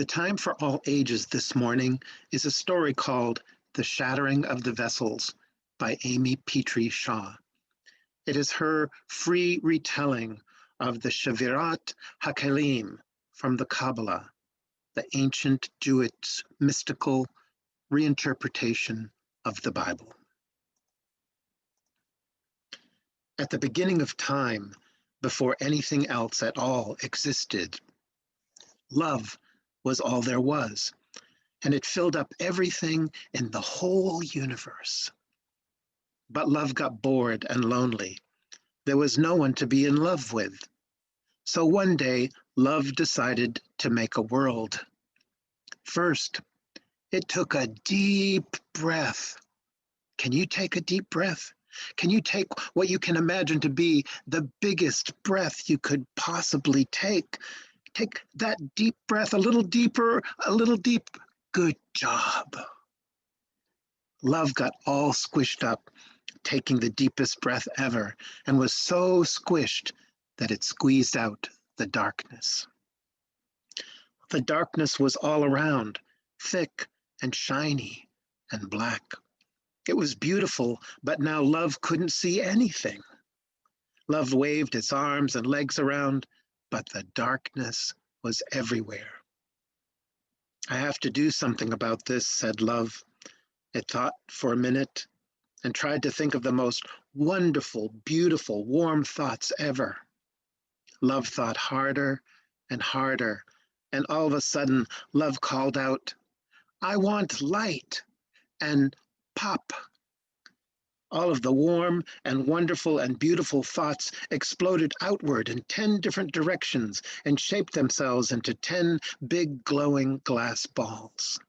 The time for all ages this morning is a story called The Shattering of the Vessels by Amy Petrie Shaw. It is her free retelling of the Shevirat haKeilim from the Kabbalah, the ancient Jewish mystical reinterpretation of the Bible. At the beginning of time, before anything else at all existed, love was all there was, and it filled up everything in the whole universe. But love got bored and lonely. There was no one to be in love with. So one day, love decided to make a world. First, it took a deep breath. Can you take a deep breath? Can you take what you can imagine to be the biggest breath you could possibly take? Take that deep breath a little deeper, a little deep. Good job. Love got all squished up, taking the deepest breath ever, and was so squished that it squeezed out the darkness. The darkness was all around, thick and shiny and black. It was beautiful, but now love couldn't see anything. Love waved its arms and legs around, but the darkness was everywhere. I have to do something about this, said love. It thought for a minute and tried to think of the most wonderful, beautiful, warm thoughts ever. Love thought harder and harder, and all of a sudden, love called out, I want light, and pop. All of the warm and wonderful and beautiful thoughts exploded outward in 10 different directions and shaped themselves into 10 big glowing glass balls.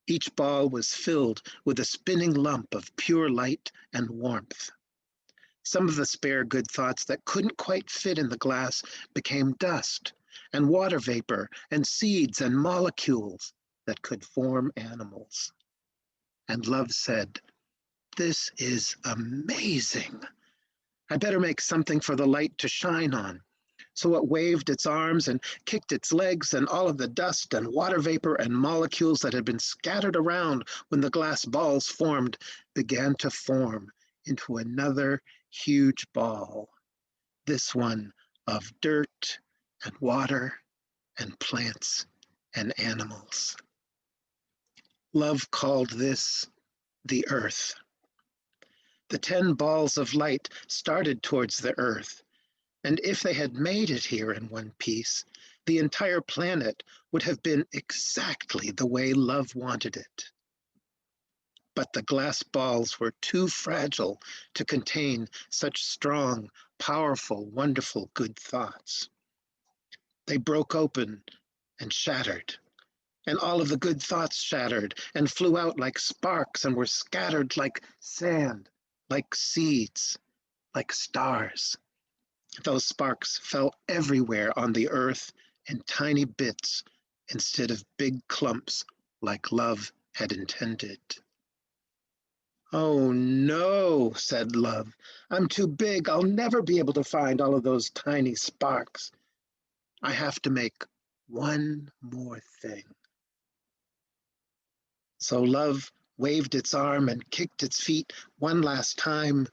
Each ball was filled with a spinning lump of pure light and warmth. Some of the spare good thoughts that couldn't quite fit in the glass became dust and water vapor and seeds and molecules that could form animals. And love said, this is amazing. I better make something for the light to shine on. So it waved its arms and kicked its legs, and all of the dust and water vapor and molecules that had been scattered around when the glass balls formed began to form into another huge ball, this one of dirt and water and plants and animals. Love called this the earth. The 10 balls of light started towards the earth, and if they had made it here in one piece, the entire planet would have been exactly the way love wanted it. But the glass balls were too fragile to contain such strong, powerful, wonderful, good thoughts. They broke open and shattered, and all of the good thoughts shattered and flew out like sparks and were scattered like sand, like seeds, like stars. Those sparks fell everywhere on the earth in tiny bits instead of big clumps like love had intended. Oh no, said love. I'm too big. I'll never be able to find all of those tiny sparks. I have to make one more thing. So love waved its arm and kicked its feet one last time,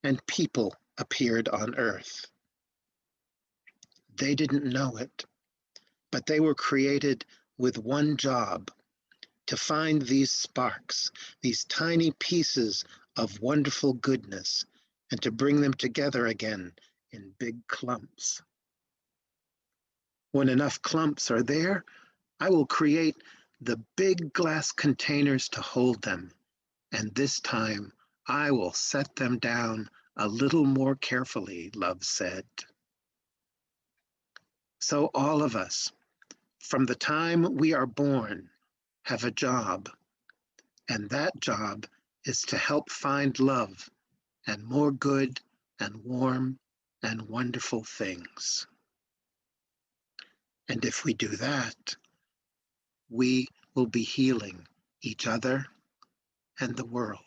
and people appeared on earth. They didn't know it, but they were created with one job, to find these sparks, these tiny pieces of wonderful goodness, and to bring them together again in big clumps. When enough clumps are there, I will create the big glass containers to hold them, and this time I will set them down a little more carefully, love said. So all of us, from the time we are born, have a job, and that job is to help find love and more good and warm and wonderful things. And if we do that, we will be healing each other and the world.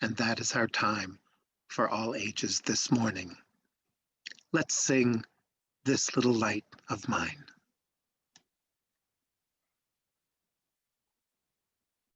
And that is our time for all ages this morning. Let's sing This Little Light of Mine.